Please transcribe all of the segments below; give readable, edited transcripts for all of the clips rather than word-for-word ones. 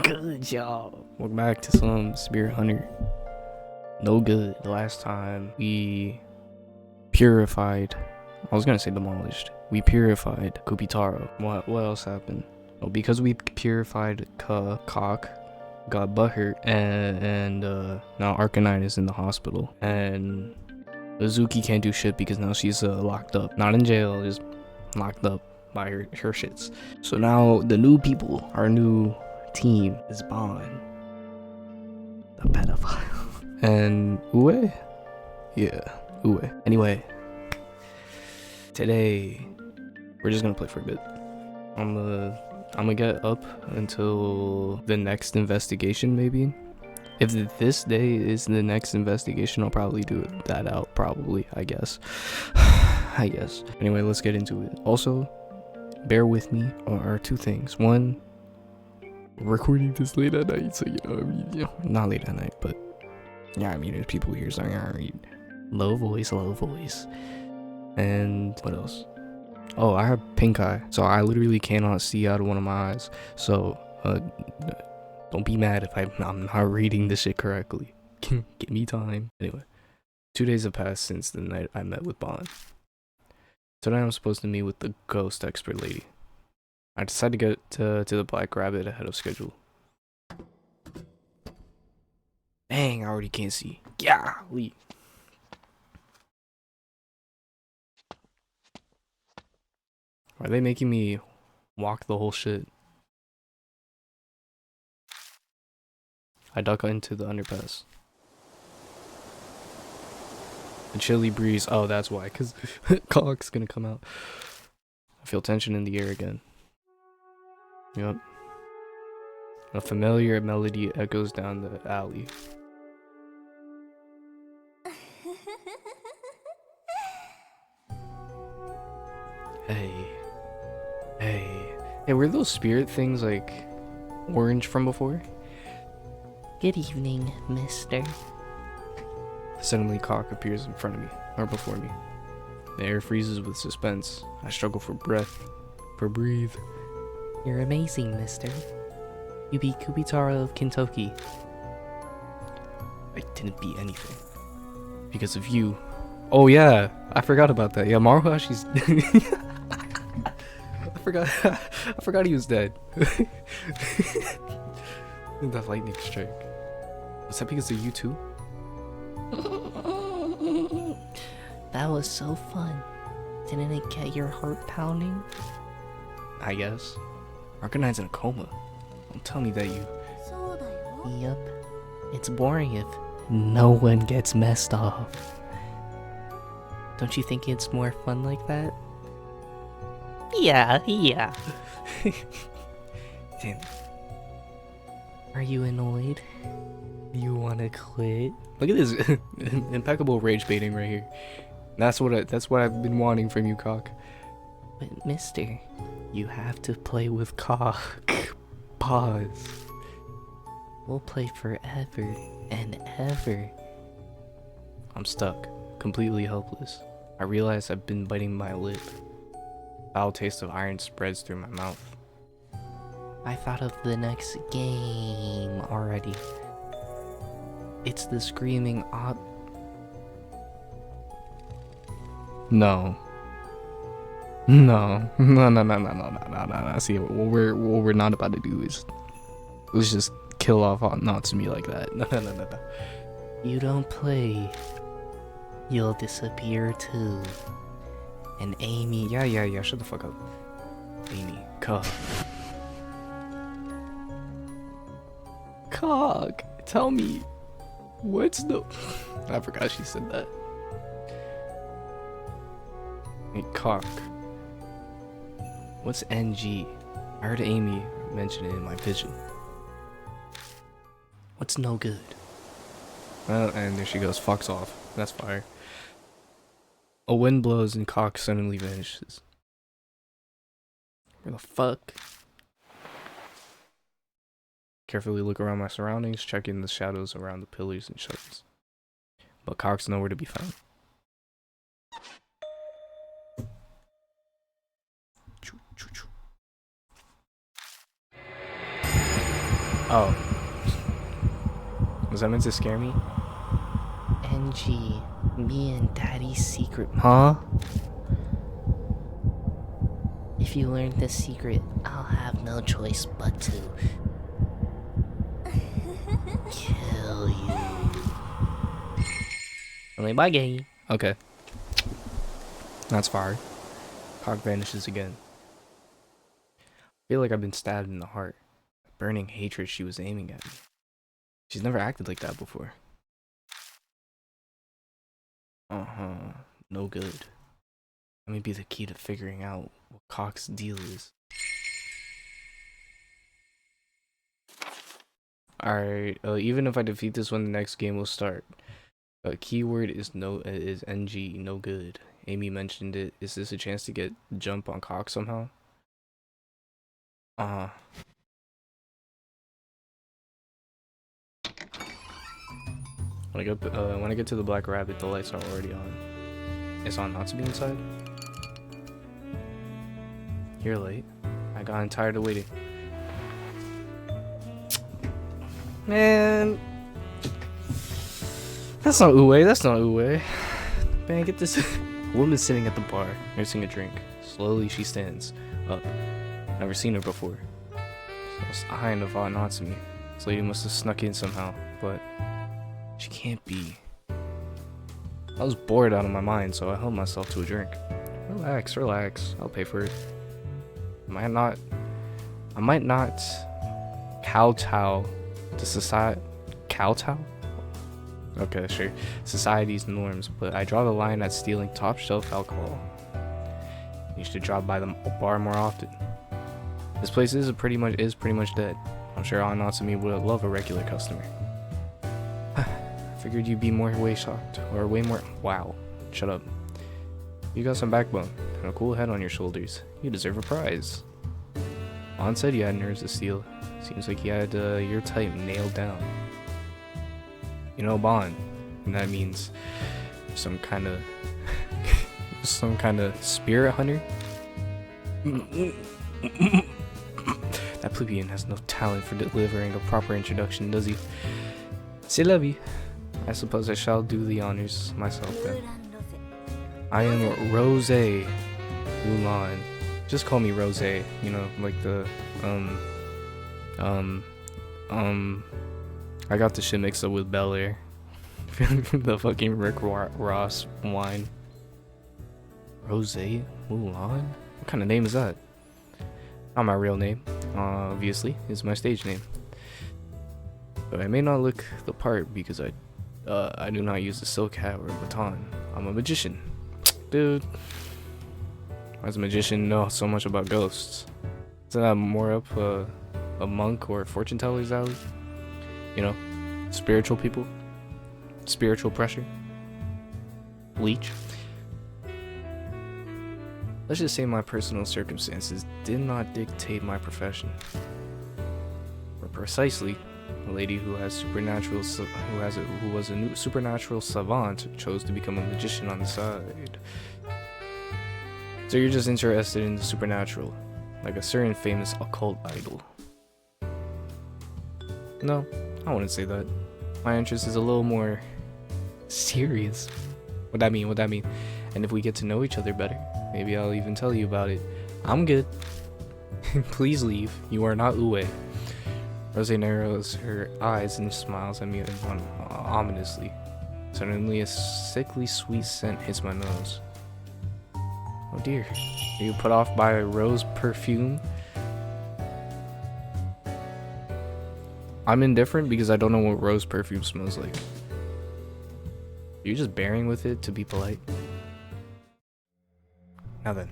Good job. Welcome back to some Spirit Hunter. No good. The last time we purified, I was gonna say demolished. We purified Kubitaro. What else happened? Oh, because we purified Cock, got butthurt, and now Arcanine is in the hospital, and Azuki can't do shit because now she's locked up. Not in jail, just locked up by her shits. So now the new people, our new team is Bond, the pedophile, and Ue. Yeah, Ue. Anyway, today we're just gonna play for a bit. I'm gonna get up until the next investigation, maybe. If this day is the next investigation, I'll probably do that out, probably, I guess. I guess. Anyway, let's get into it. Also, bear with me are two things. One, we're recording this late at night, so not late at night, but yeah, I mean, there's people here, so I mean, low voice. And what else? Oh, I have pink eye, so I literally cannot see out of one of my eyes. So, don't be mad if I'm not reading this shit correctly. Give me time. Anyway, 2 days have passed since the night I met with Bond. Tonight I'm supposed to meet with the ghost expert lady. I decided to get to the Black Rabbit ahead of schedule. Dang, I already can't see. Golly. Are they making me walk the whole shit? I duck into the underpass. The chilly breeze. Oh, that's why, because Cock's gonna come out. I feel tension in the air again. Yep. A familiar melody echoes down the alley. Hey, were those spirit things like orange from before? Good evening, mister. Suddenly, Cock appears in front of me, or before me. The air freezes with suspense. I struggle for breath, breathe. You're amazing, mister. You beat Kubitaro of Kentucky. I didn't beat anything. Because of you. Oh yeah, I forgot about that. Yeah, Maruhashi's I forgot he was dead. That lightning strike. Was that because of you too? That was so fun. Didn't it get your heart pounding? I guess. Arcanine's in a coma. Don't tell me that you... Yep. It's boring if no one gets messed off. Don't you think it's more fun like that? Yeah. Damn. Are you annoyed? You wanna quit? Look at this impeccable rage baiting right here. That's what I've been wanting from you, Cock. But mister, you have to play with Cock. Pause. We'll play forever and ever. I'm stuck, completely helpless. I realize I've been biting my lip. Foul taste of iron spreads through my mouth. I thought of the next game already. It's the screaming No. See, what we're not about to do is let's just kill off Natsumi like that. No. You don't play, you'll disappear too. And Amy, Yeah, shut the fuck up. Amy, Cock, tell me, what's the... I forgot she said that. Hey, Cock, what's NG? I heard Amy mention it in my vision. what's no good? Well, and there she goes, fucks off. That's fire. A wind blows and Cock suddenly vanishes. Where the fuck? Carefully look around my surroundings, checking the shadows around the pillars and shutters. But Cock's nowhere to be found. Oh. Was that meant to scare me? NG, me and Daddy's secret. Huh? If you learn this secret, I'll have no choice but to kill you. Only by gay. Okay. That's fire. Cock vanishes again. I feel like I've been stabbed in the heart. Burning hatred she was aiming at me. She's never acted like that before. Uh-huh. No good. Let me be the key to figuring out what Cock's deal is. Alright, even if I defeat this one, the next game will start. Keyword is NG, no good. Amy mentioned it. Is this a chance to get jump on Cock somehow? When I get to the Black Rabbit, the lights are already on. It's on not to be inside? You're late. I got tired of waiting. Man, that's not Uwe. That's not Uwe. Man, get this. Woman sitting at the bar, nursing a drink. Slowly, she stands up. Never seen her before. So I of Natsumi. This lady must have snuck in somehow, but she can't be. I was bored out of my mind, so I held myself to a drink. Relax, relax. I'll pay for it. I might not kowtow to society. Kowtow? Okay, sure. Society's norms, but I draw the line at stealing top shelf alcohol. You should drop by the bar more often. This place is pretty much dead. I'm sure Natsumi would love a regular customer. Figured you'd be way shocked, or way more. Wow, shut up. You got some backbone and a cool head on your shoulders. You deserve a prize. Bon said you had nerves to steal. Seems like you had your type nailed down. You know, Bon, and that means some kind of spirit hunter. That plebeian has no talent for delivering a proper introduction, does he? C'est la vie. I suppose I shall do the honors myself then. I am Rose Mulan. Just call me Rose, you know, like the, I got the shit mixed up with Bel Air. The fucking Rick Ross wine. Rose Mulan? What kind of name is that? Not my real name, obviously. It's my stage name. But I may not look the part because I do not use a silk hat or a baton. I'm a magician. Dude. Why does a magician know so much about ghosts? Isn't that more up a monk or a fortune teller's alley? You know, spiritual people? Spiritual pressure? Leech? Let's just say my personal circumstances did not dictate my profession. Or precisely, a lady who was a new supernatural savant chose to become a magician on the side. So you're just interested in the supernatural, like a certain famous occult idol. No, I wouldn't say that. My interest is a little more serious. What'd that mean? And if we get to know each other better, maybe I'll even tell you about it. I'm good. Please leave. You are not Uwe. Rose narrows her eyes and smiles at me ominously. Suddenly, a sickly sweet scent hits my nose. Oh dear. Are you put off by a rose perfume? I'm indifferent because I don't know what rose perfume smells like. You're just bearing with it to be polite. Now then,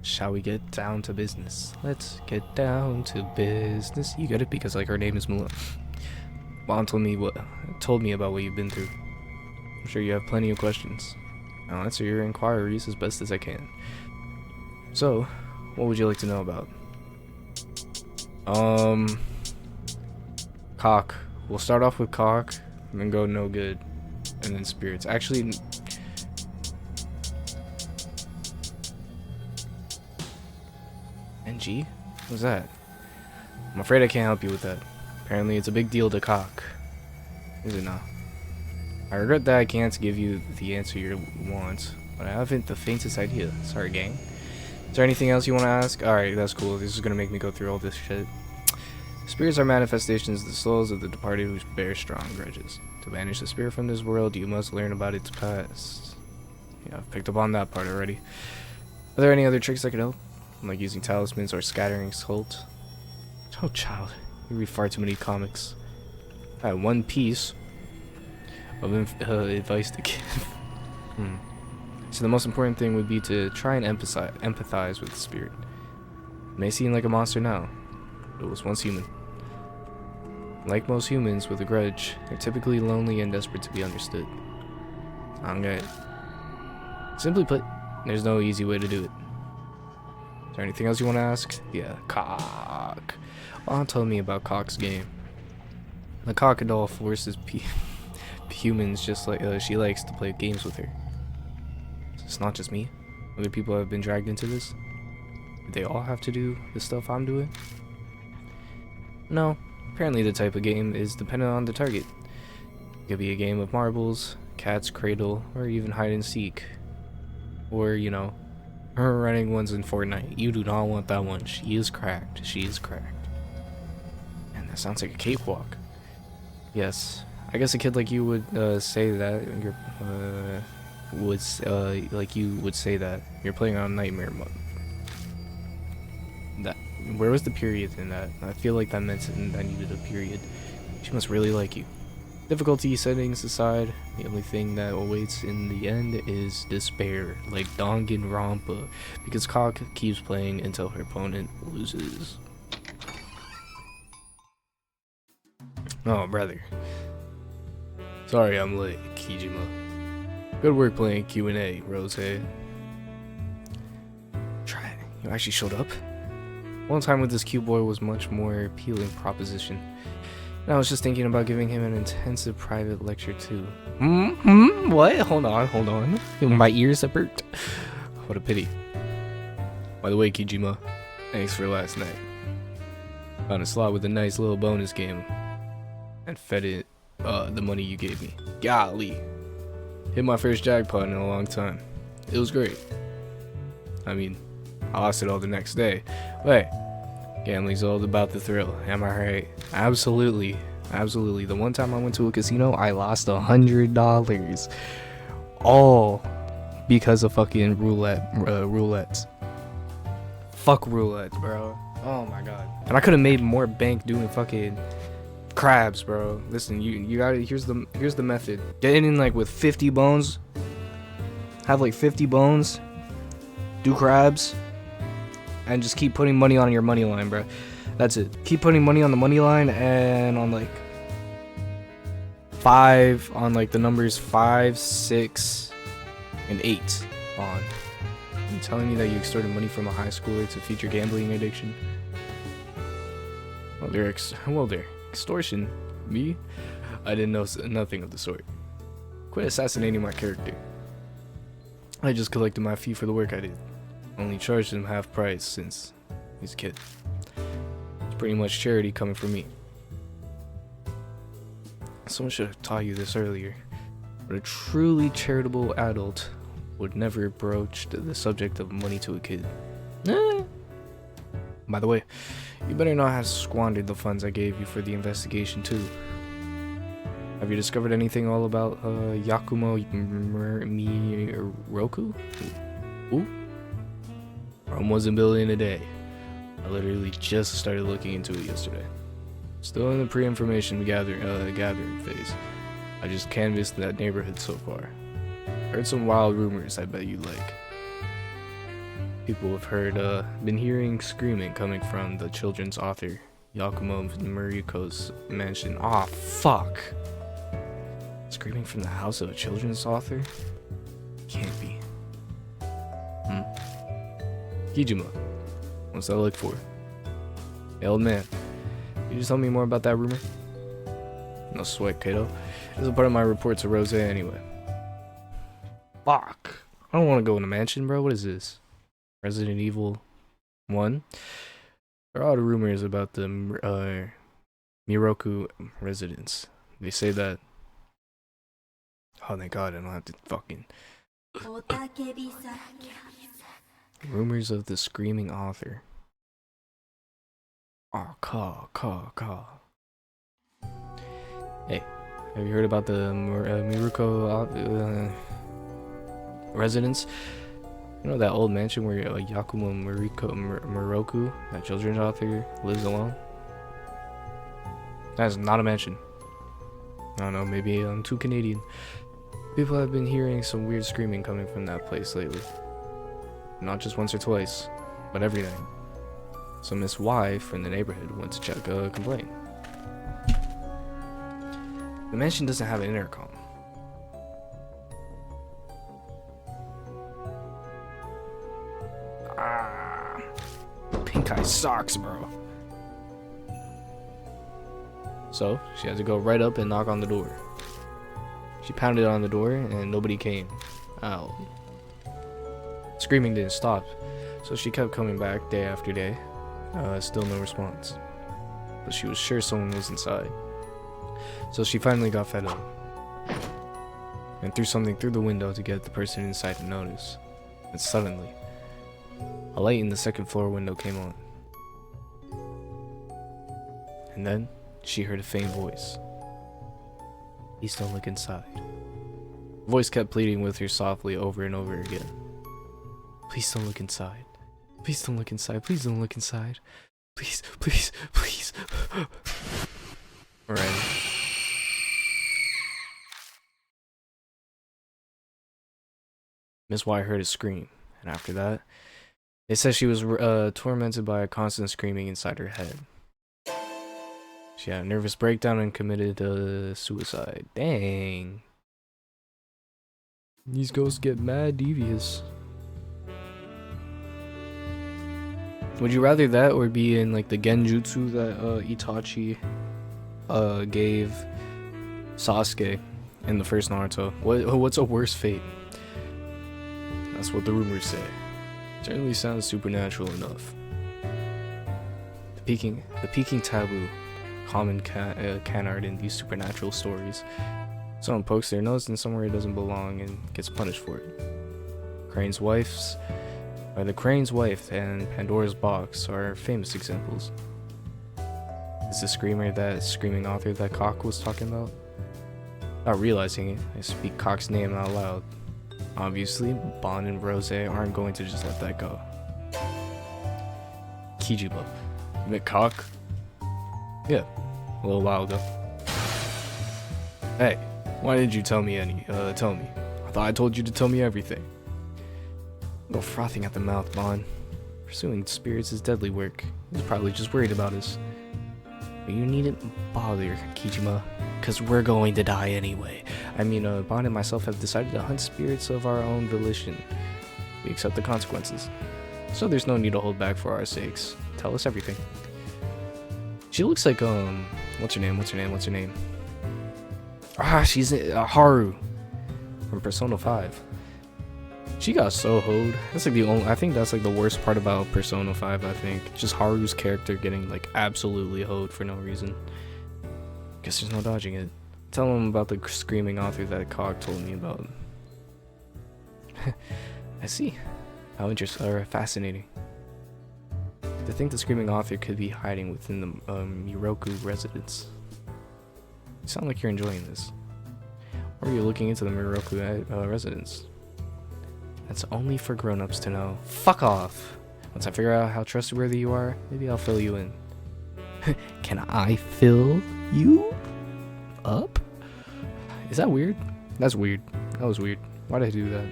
shall we get down to business? Let's get down to business. You get it because like her name is Mulan. Bon told me about what you've been through. I'm sure you have plenty of questions. I'll answer your inquiries as best as I can. So, what would you like to know about? Cock. We'll start off with cock, and then go no good, and then spirits. Actually, NG? What's that? I'm afraid I can't help you with that. Apparently it's a big deal to cock. Is it not? I regret that I can't give you the answer you want, but I haven't the faintest idea. Sorry, gang. Is there anything else you want to ask? Alright, that's cool. This is gonna make me go through all this shit. Spirits are manifestations of the souls of the departed who bear strong grudges. To banish the spirit from this world, you must learn about its past. Yeah, I've picked up on that part already. Are there any other tricks that could help? Like using talismans or scattering salt? Oh, child. You read far too many comics. I have one piece of advice to give. So the most important thing would be to try and empathize with the spirit. It may seem like a monster now, but it was once human. Like most humans with a grudge, they're typically lonely and desperate to be understood. Okay. Simply put, there's no easy way to do it. Is there anything else you want to ask? Yeah, cock. Well, tell me about Cock's game. The cockadol forces humans just like she likes to play games with her. It's not just me. Other people have been dragged into this. Do they all have to do the stuff I'm doing? No. Apparently the type of game is dependent on the target. It could be a game of marbles, cat's cradle, or even hide and seek. Or, you know, her running ones in Fortnite. You do not want that one. She is cracked. She is cracked. And that sounds like a cakewalk. Yes. I guess a kid like you would say that. Like you would say that. You're playing on Nightmare mode. Where was the period in that? I feel like that meant that needed a period. She must really like you. Difficulty settings aside, the only thing that awaits in the end is despair, like Danganronpa, because Cock keeps playing until her opponent loses. Oh, brother. Sorry I'm late, Kijima. Good work playing Q&A, Rose. Try it. You actually showed up? One time with this cute boy was much more appealing proposition. And I was just thinking about giving him an intensive private lecture too. What? Hold on. My ears are burnt. What a pity. By the way, Kijima, thanks for last night. Found a slot with a nice little bonus game. And fed it the money you gave me. Golly. Hit my first jackpot in a long time. It was great. I mean, I lost it all the next day. Wait, gambling's all about the thrill, am I right? Absolutely. The one time I went to a casino, I lost $100. All because of fucking roulettes. Fuck roulette, bro. Oh my god. And I could have made more bank doing fucking crabs, bro. Listen, you gotta, here's the method. Get in like with 50 bones. Have like 50 bones. Do crabs. And just keep putting money on your money line, bro. That's it. Keep putting money on the money line and on like 5 on like the numbers 5, 6, and 8 on. You telling me that you extorted money from a high schooler to feed your gambling addiction? Well, they're extortion. Me? I didn't know nothing of the sort. Quit assassinating my character. I just collected my fee for the work I did. Only charged him half price since he's a kid. It's pretty much charity coming from me. Someone should have taught you this earlier. But a truly charitable adult would never broach the subject of money to a kid. By the way, you better not have squandered the funds I gave you for the investigation too. Have you discovered anything all about Yakumo Miroku? Ooh? Rome wasn't built in a day. I literally just started looking into it yesterday. Still in the pre-information gathering phase. I just canvassed that neighborhood so far. Heard some wild rumors I bet you like. People have been hearing screaming coming from the children's author, Yakumo Muriko's mansion. Aw, fuck. Screaming from the house of a children's author? Can't be. Kijima, what's that look for? Hey, old man, can you just tell me more about that rumor? No sweat, kiddo. It's a part of my report to Rose anyway. Fuck. I don't want to go in a mansion, bro. What is this? Resident Evil 1? There are a lot of rumors about the Miroku residence. They say that. Oh, thank God, I don't have to fucking. Rumors of the screaming author. Oh, caw. Hey, have you heard about the Miruko residence? You know that old mansion where Yakumo Muroku, that children's author, lives alone? That's not a mansion. I don't know, maybe I'm too Canadian. People have been hearing some weird screaming coming from that place lately. Not just once or twice, but every night. So Miss Y from the neighborhood went to check a complaint. The mansion doesn't have an intercom. Pink eye sucks, bro. So she had to go right up and knock on the door. She pounded on the door and nobody came out. Screaming didn't stop, so she kept coming back day after day. Still no response. But she was sure someone was inside. So she finally got fed up and threw something through the window to get the person inside to notice. And suddenly, a light in the second floor window came on. And then she heard a faint voice. Please don't look inside. The voice kept pleading with her softly over and over again. Please don't look inside. Please don't look inside. Please don't look inside. Please. Alright. Miss Y heard a scream, and after that, they said she was tormented by a constant screaming inside her head. She had a nervous breakdown and committed suicide. Dang. These ghosts get mad devious. Would you rather that or be in like the genjutsu that Itachi gave Sasuke in the first Naruto? What's a worse fate? That's what the rumors say. Certainly sounds supernatural enough. The peaking taboo, common canard in these supernatural stories. Someone pokes their nose in somewhere it doesn't belong and gets punished for it. The Crane's Wife and Pandora's Box are famous examples. Is the screaming author that Cock was talking about? Not realizing it, I speak Cock's name out loud. Obviously, Bon and Rose aren't going to just let that go. Kijima, you met Cock? Yeah, a little while ago. Hey, why didn't you tell me tell me? I thought I told you to tell me everything. Go frothing at the mouth, Bon. Pursuing spirits is deadly work. He's probably just worried about us. But you needn't bother, Kijima, cause we're going to die anyway. I mean, Bon and myself have decided to hunt spirits of our own volition. We accept the consequences. So there's no need to hold back for our sakes. Tell us everything. She looks like, what's her name? Ah, she's Haru from Persona 5. She got so hoed. That's like I think that's like the worst part about Persona 5, I think. Just Haru's character getting like absolutely hoed for no reason. Guess there's no dodging it. Tell him about the screaming author that Cog told me about. I see. How interesting or fascinating. To think the screaming author could be hiding within the Miroku residence. You sound like you're enjoying this. Or are you looking into the Miroku residence? That's only for grown-ups to know. Fuck off! Once I figure out how trustworthy you are, maybe I'll fill you in. Can I fill you up? Is that weird? That's weird. That was weird. Why did I do that?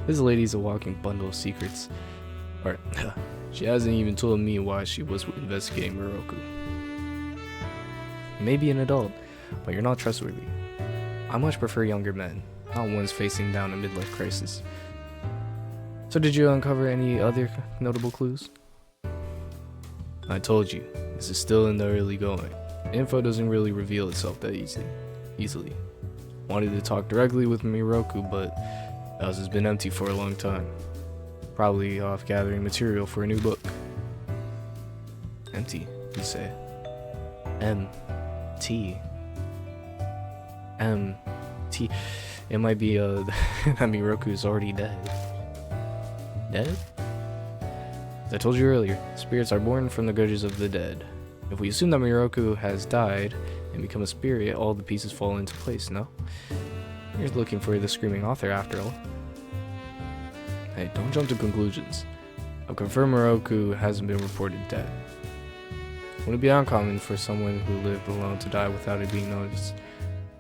This lady's a walking bundle of secrets. Or, she hasn't even told me why she was investigating Miroku. You may be an adult, but you're not trustworthy. I much prefer younger men, not ones facing down a midlife crisis. So did you uncover any other notable clues? I told you, this is still in the early going. Info doesn't really reveal itself that easily. Wanted to talk directly with Miroku, but the house has been empty for a long time. Probably off gathering material for a new book. Empty, you say? M T M T. It might be that Miroku's already dead. Dead? As I told you earlier, spirits are born from the grudges of the dead. If we assume that Miroku has died and become a spirit, all the pieces fall into place, no? You're looking for the screaming author after all. Hey, don't jump to conclusions. I've confirmed Miroku hasn't been reported dead. Would it be uncommon for someone who lived alone to die without it being noticed?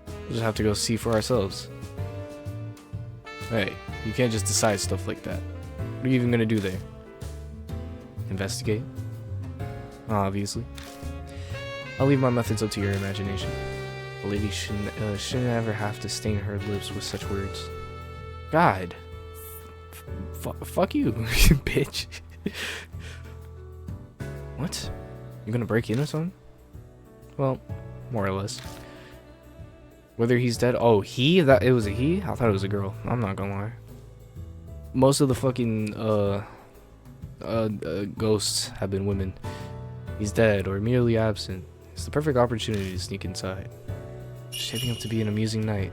We'll just have to go see for ourselves. Hey, you can't just decide stuff like that. What are you even gonna do there? Investigate? Obviously. I'll leave my methods up to your imagination. A lady shouldn't ever have to stain her lips with such words. God. Fuck you, bitch. What? You gonna break in or something? Well, more or less. Whether he's dead? Oh, he? That it was a he? I thought it was a girl. I'm not gonna lie. Most of the fucking ghosts have been women. He's dead or merely absent. It's the perfect opportunity to sneak inside. Shaping up to be an amusing night.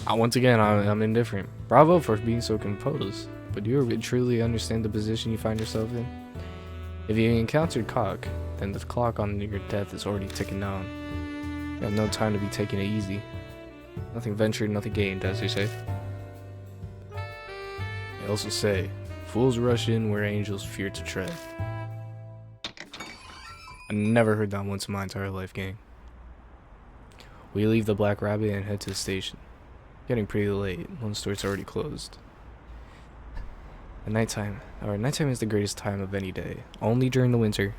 Once again, I'm indifferent. Bravo for being so composed. But do you truly understand the position you find yourself in? If you encountered Cock, then the clock on your death is already ticking down. You have no time to be taking it easy. Nothing ventured, nothing gained, as they say. They also say, fools rush in where angels fear to tread. I never heard that once in my entire life, gang. We leave the Black Rabbit and head to the station. Getting pretty late. One store's already closed. Nighttime is the greatest time of any day. Only during the winter.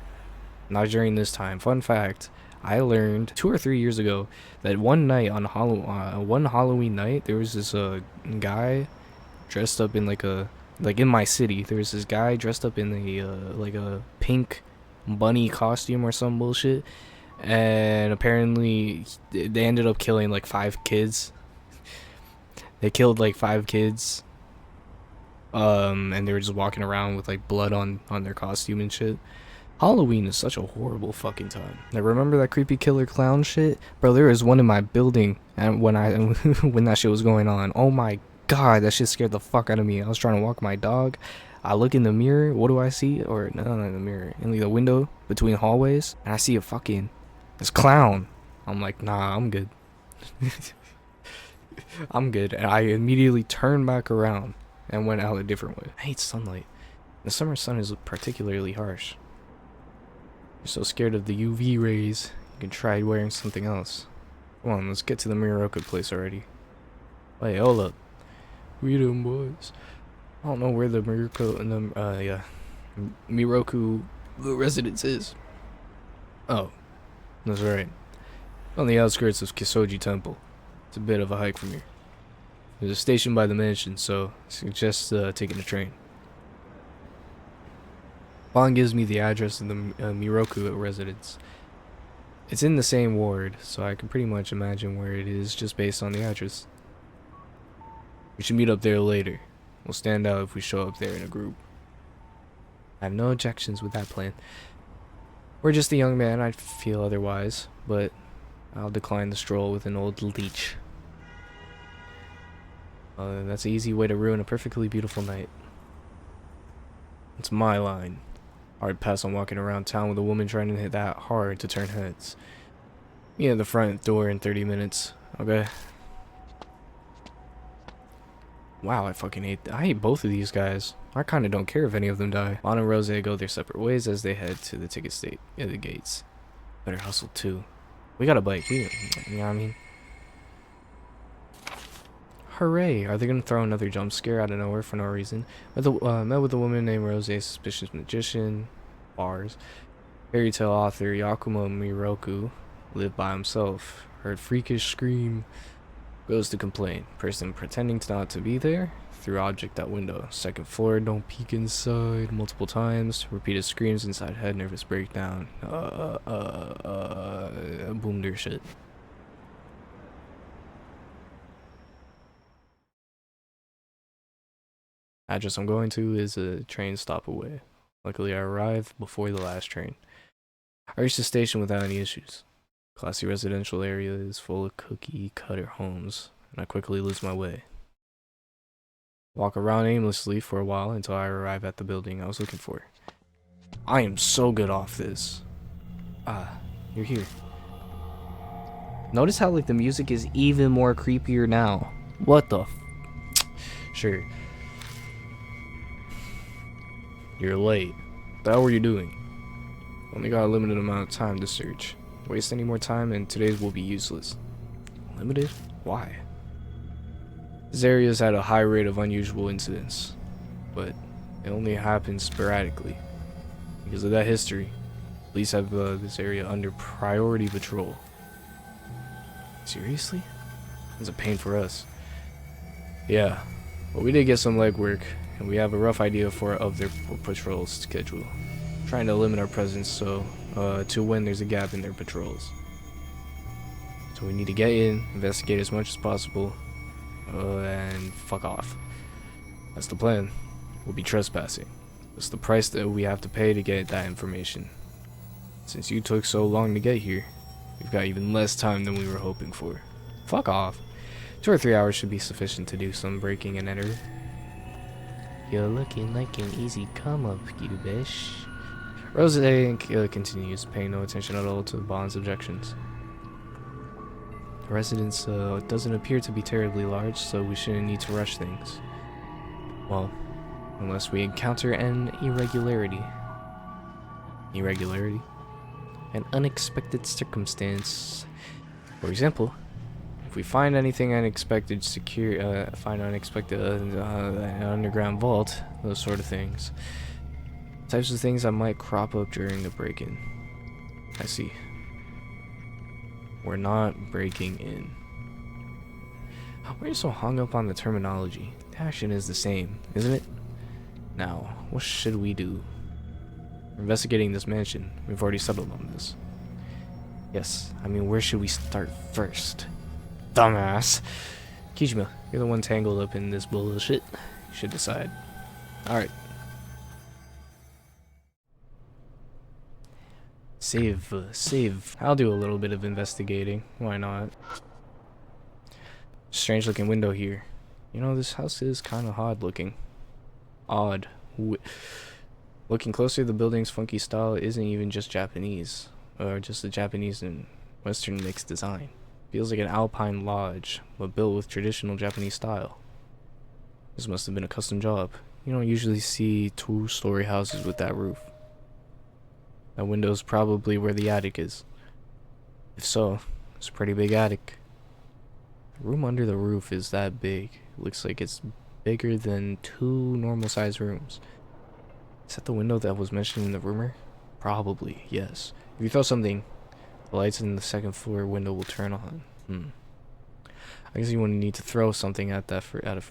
Not during this time. Fun fact, I learned 2 or 3 years ago that one night on one Halloween night, there was this guy dressed up in in my city, there was this guy dressed up in a pink bunny costume or some bullshit, and apparently they ended up killing like 5 kids. They killed like 5 kids. And they were just walking around with like blood on their costume and shit. Halloween is such a horrible fucking time. I remember that creepy killer clown shit, bro. There was one in my building, and when that shit was going on, oh my god, that shit scared the fuck out of me. I was trying to walk my dog. I look in the mirror. What do I see? Or no, not in the mirror, in the window between hallways, and I see this clown. I'm like, nah, I'm good. I'm good. And I immediately turned back around and went out a different way. I hate sunlight. The summer sun is particularly harsh. You're so scared of the UV rays, you can try wearing something else. Come on, let's get to the Miroku place already. Wait, hold up. We them boys. I don't know where the Miroku residence is. Oh, that's right. On the outskirts of Kisoji Temple. It's a bit of a hike from here. There's a station by the mansion, so I suggest taking a train. Bon gives me the address of the Miroku residence. It's in the same ward, so I can pretty much imagine where it is just based on the address. We should meet up there later. We'll stand out if we show up there in a group. I have no objections with that plan. We're just a young man, I'd feel otherwise, but I'll decline the stroll with an old leech. That's an easy way to ruin a perfectly beautiful night. It's my line. Hard pass on walking around town with a woman trying to hit that hard to turn heads. Meet at the front door in 30 minutes, okay? Wow, I hate both of these guys. I kinda don't care if any of them die. Bon and Rose go their separate ways as they head to the the gates. Better hustle too. We got a bike, you know what I mean? Hooray! Are they gonna throw another jump scare out of nowhere for no reason? Met with a woman named Rose, a suspicious magician, bars. Fairy tale author Yakumo Miroku lived by himself. Heard freakish scream. Goes to complain. Person pretending to not to be there. Threw object out window. Second floor, don't peek inside. Multiple times. Repeated screams inside head, nervous breakdown. Boom their shit. Address I'm going to is a train stop away. Luckily, I arrived before the last train. I reached the station without any issues. Classy residential area is full of cookie cutter homes, and I quickly lose my way. Walk around aimlessly for a while until I arrive at the building I was looking for. I am so good off this. Ah, you're here. Notice how like the music is even more creepier now. What the Sure. You're late. What the hell were you doing? Only got a limited amount of time to search. Waste any more time and today's will be useless. Limited? Why? This area has had a high rate of unusual incidents, but it only happens sporadically. Because of that history, police have this area under priority patrol. Seriously? It's a pain for us. Yeah, but we did get some legwork, and we have a rough idea of their patrol schedule. Trying to limit our presence to when there's a gap in their patrols. So we need to get in, investigate as much as possible, and fuck off. That's the plan. We'll be trespassing. That's the price that we have to pay to get that information. Since you took so long to get here, we've got even less time than we were hoping for. Fuck off. 2 or 3 hours should be sufficient to do some breaking and entering. You're looking like an easy come up, you bish. Rose continues, paying no attention at all to Bond's objections. The residence doesn't appear to be terribly large, so we shouldn't need to rush things. Well, unless we encounter an irregularity. Irregularity? An unexpected circumstance. For example, if we find anything unexpected, find unexpected an underground vault, those sort of things. Types of things that might crop up during the break-in. I see. We're not breaking in. Why are you so hung up on the terminology? The action is the same, isn't it? Now, what should we do? We're investigating this mansion. We've already settled on this. Yes, I mean, where should we start first? Dumbass. Kijima, you're the one tangled up in this bullshit. You should decide. Alright. Save. I'll do a little bit of investigating. Why not? Strange looking window here. You know, this house is kind of odd looking. Odd. Looking closer, the building's funky style isn't even just Japanese, or just a Japanese and Western mixed design. Feels like an alpine lodge, but built with traditional Japanese style. This must have been a custom job. You don't usually see 2-story houses with that roof. That window's probably where the attic is. If so, it's a pretty big attic. The room under the roof is that big. It looks like it's bigger than 2 normal sized rooms. Is that the window that was mentioned in the rumor? Probably, yes. If you throw something, the lights in the 2nd floor window will turn on. I guess you wouldn't need to throw something at that at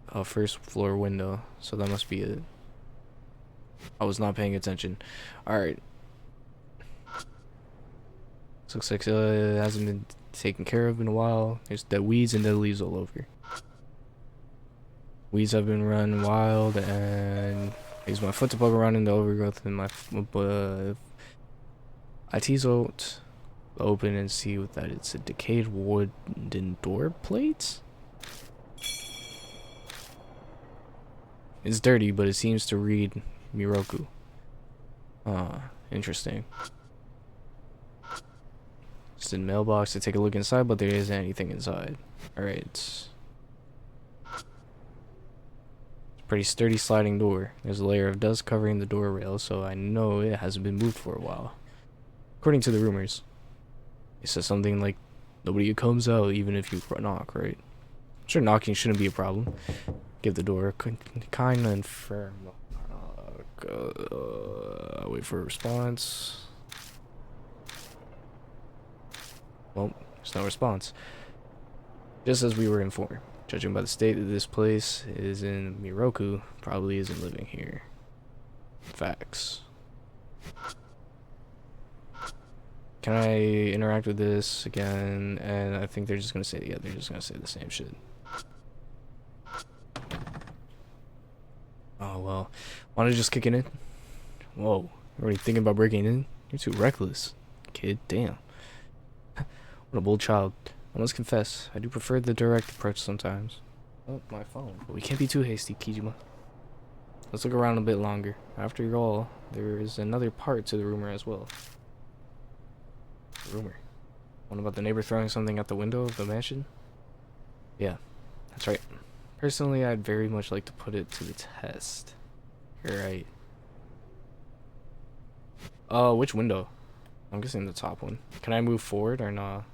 a 1st floor window, so that must be it. I was not paying attention. Alright. Looks like it hasn't been taken care of in a while. There's dead weeds and dead leaves all over. Weeds have been running wild, and I use my foot to poke around in the overgrowth in my I tease out, open and see what that is. A decayed wooden door plate? It's dirty, but it seems to read Miroku. Interesting. Just in the mailbox to take a look inside, but there isn't anything inside. Alright. It's a pretty sturdy sliding door. There's a layer of dust covering the door rail, so I know it hasn't been moved for a while. According to the rumors, it says something like, nobody comes out even if you knock, right? I'm sure knocking shouldn't be a problem. Give the door a kind and firm. Wait for a response. Well, there's no response. Just as we were informed. Judging by the state that this place is in, Miroku probably isn't living here. Facts. Can I interact with this again? And I think they're just gonna say, yeah, they're just gonna say the same shit. Oh, well. Wanna just kick it in? Whoa. You're already thinking about breaking in? You're too reckless, kid. Damn. What a bold child. I must confess, I do prefer the direct approach sometimes. Oh, my phone. But we can't be too hasty, Kijima. Let's look around a bit longer. After all, there is another part to the rumor as well. Rumor? One about the neighbor throwing something out the window of the mansion? Yeah, that's right. Personally, I'd very much like to put it to the test. You're right. Which window? I'm guessing the top one. Can I move forward or not?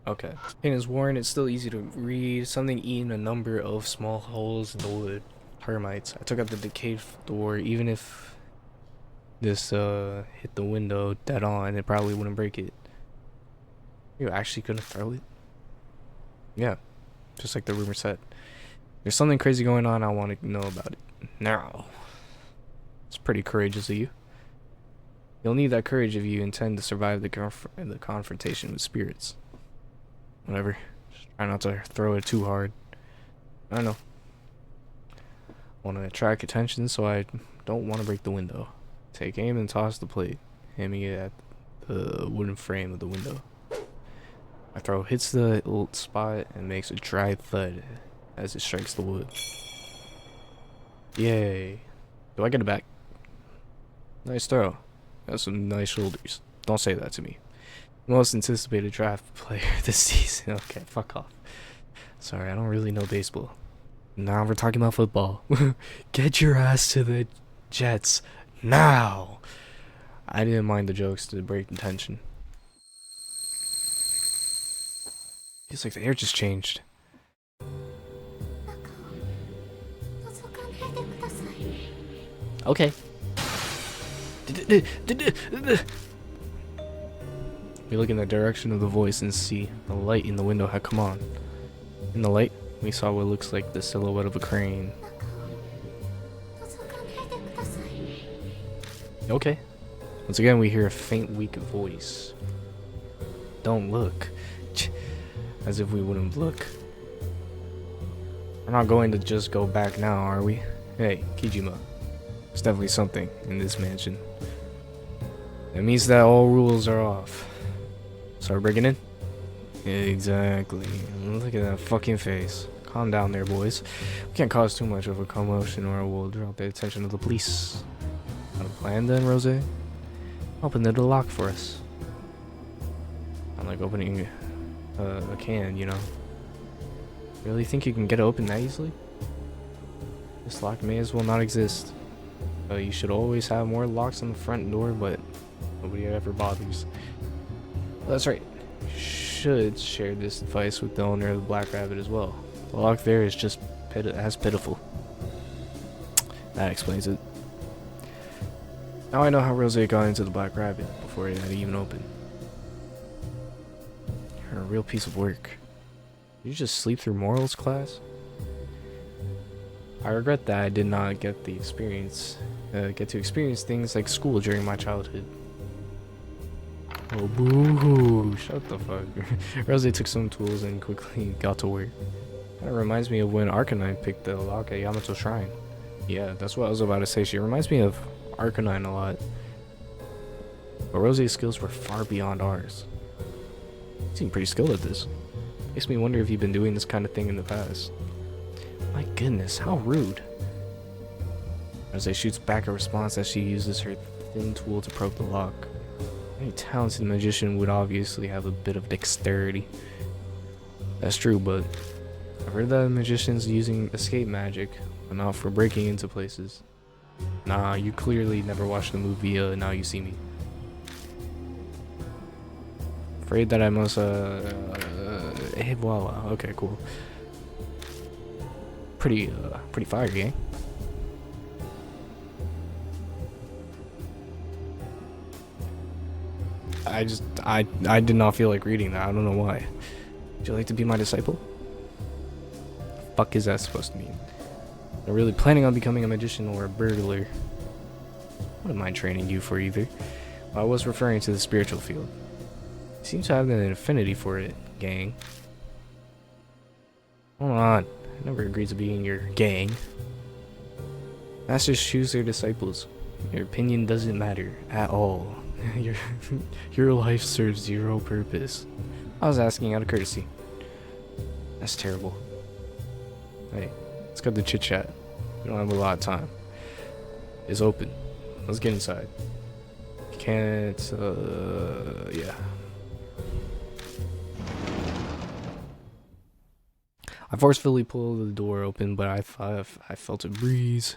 Okay. Paint is worn, it's still easy to read. Something eating a number of small holes in the wood. Termites. I took out the decayed door. Even if this hit the window dead on, it probably wouldn't break it. You're actually gonna throw it? Yeah. Just like the rumor said. There's something crazy going on, I want to know about it. Now. It's pretty courageous of you. You'll need that courage if you intend to survive the confrontation with spirits. Whatever. Just try not to throw it too hard. I don't know. I want to attract attention, so I don't want to break the window. Take aim and toss the plate, aiming it at the wooden frame of the window. My throw hits the old spot and makes a dry thud as it strikes the wood. Yay. Do I get it back? Nice throw. Got some nice shoulders. Don't say that to me. Most anticipated draft player this season. Okay, fuck off. Sorry, I don't really know baseball. Now we're talking about football. Get your ass to the Jets now. I didn't mind the jokes to break the tension. Feels like the air just changed. Okay. We look in the direction of the voice and see the light in the window had come on. In the light, we saw what looks like the silhouette of a crane. Okay. Once again, we hear a faint, weak voice. Don't look. As if we wouldn't look. We're not going to just go back now, are we? Hey, Kijima. There's definitely something in this mansion. That means that all rules are off. Start breaking in? Exactly. Look at that fucking face. Calm down there, boys. We can't cause too much of a commotion or we'll draw the attention of the police. Got a plan then, Rose? Open the lock for us. I'm like opening a can, you know. Really think you can get it open that easily? This lock may as well not exist. You should always have more locks on the front door, but nobody ever bothers. Well, that's right. You should share this advice with the owner of the Black Rabbit as well. The lock there is just as pitiful. That explains it. Now I know how Rose got into the Black Rabbit before it had even opened. You're a real piece of work. Did you just sleep through morals class? I regret that I did not get to experience things like school during my childhood. Oh, boo! Shut the fuck. Rose took some tools and quickly got to work. That reminds me of when Arcanine picked the lock at Yamato Shrine. Yeah, that's what I was about to say. She reminds me of Arcanine a lot. But Rose's skills were far beyond ours. You seem pretty skilled at this. Makes me wonder if you've been doing this kind of thing in the past. My goodness, how rude. Rose shoots back a response as she uses her thin tool to probe the lock. Any talented magician would obviously have a bit of dexterity. That's true, but I've heard that magicians using escape magic, but not for breaking into places. Nah, you clearly never watched the movie Now You See Me. Afraid that I must hey, voila. Okay, cool. Pretty fiery, eh? I did not feel like reading that. I don't know why. Would you like to be my disciple? The fuck is that supposed to mean? I'm really planning on becoming a magician or a burglar. Wouldn't mind training you for either. I was referring to the spiritual field. You seem to have an affinity for it, gang. Hold on. I never agreed to be in your gang. Masters choose their disciples. Your opinion doesn't matter at all. your your life serves zero purpose. I was asking out of courtesy. That's terrible. Hey, let's cut the chit chat. We don't have a lot of time. It's open. Let's get inside. Can't, yeah. I forcefully pulled the door open, but I felt a breeze.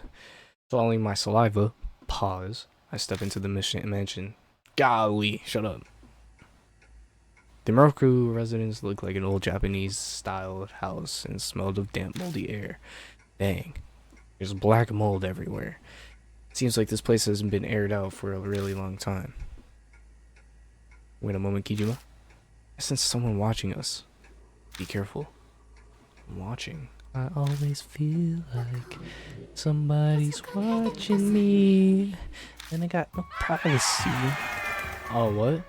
Swallowing my saliva. Pause. I step into the mansion. Golly, shut up. The Muraku residence looked like an old Japanese-style house and smelled of damp, moldy air. Dang. There's black mold everywhere. Seems like this place hasn't been aired out for a really long time. Wait a moment, Kijima. I sense someone watching us. Be careful. I'm watching. I always feel like somebody's watching me, and I got no privacy. Oh, what?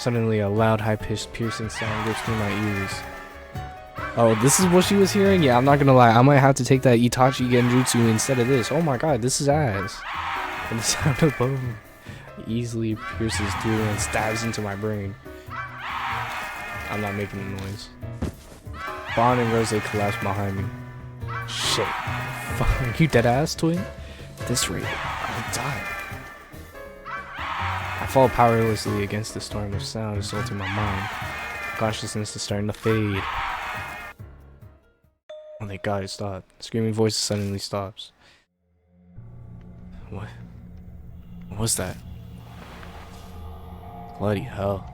Suddenly, a loud, high-pitched, piercing sound rips through my ears. Oh, this is what she was hearing? Yeah, I'm not gonna lie. I might have to take that Itachi Genjutsu instead of this. Oh my god, this is ass. And the sound of bone easily pierces through and stabs into my brain. I'm not making the noise. Bon and Rose collapse behind me. Shit. Fuck, you dead ass, twin? At this rate, I'll die. I fall powerlessly against the storm of sound assaulting my mind. Consciousness is starting to fade. Oh, thank God it stopped. Screaming voice suddenly stops. What? What was that? Bloody hell.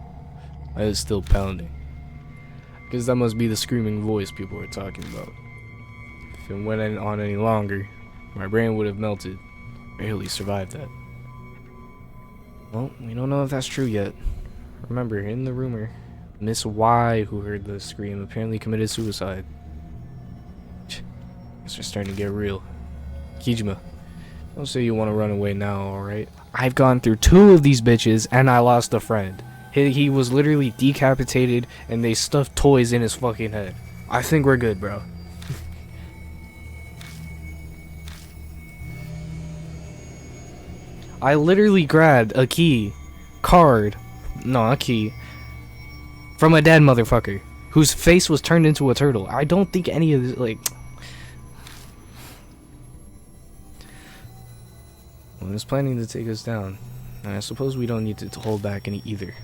My head is still pounding. Because that must be the screaming voice people were talking about. If it went on any longer, my brain would have melted. Barely survived that. Well, we don't know if that's true yet. Remember, in the rumor, Miss Y, who heard the scream, apparently committed suicide. Guess we're starting to get real. Kijima, don't say you want to run away now, alright? I've gone through 2 of these bitches and I lost a friend. He was literally decapitated and they stuffed toys in his fucking head. I think we're good, bro. I literally grabbed a card, from a dead motherfucker whose face was turned into a turtle. I don't think any of this, like... Well, it's planning to take us down, and I suppose we don't need to hold back any either.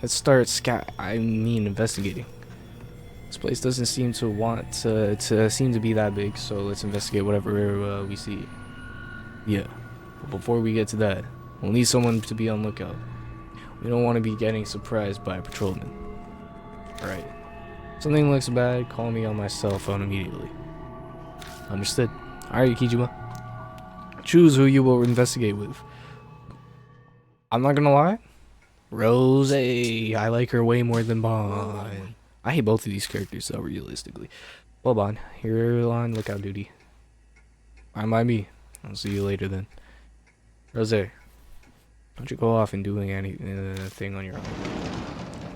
Let's start investigating. This place doesn't seem to want to seem to be that big, so let's investigate whatever we see. Yeah, but before we get to that, we'll need someone to be on lookout. We don't want to be getting surprised by a patrolman. Alright. Something looks bad, call me on my cell phone immediately. Understood. Alright, Kijima. Choose who you will investigate with. I'm not gonna lie. Rose, I like her way more than Bon. I hate both of these characters though, realistically. Well, Bon, you're on lookout duty. Fine by me. I'll see you later then. Rose, don't you go off and doing anything on your own.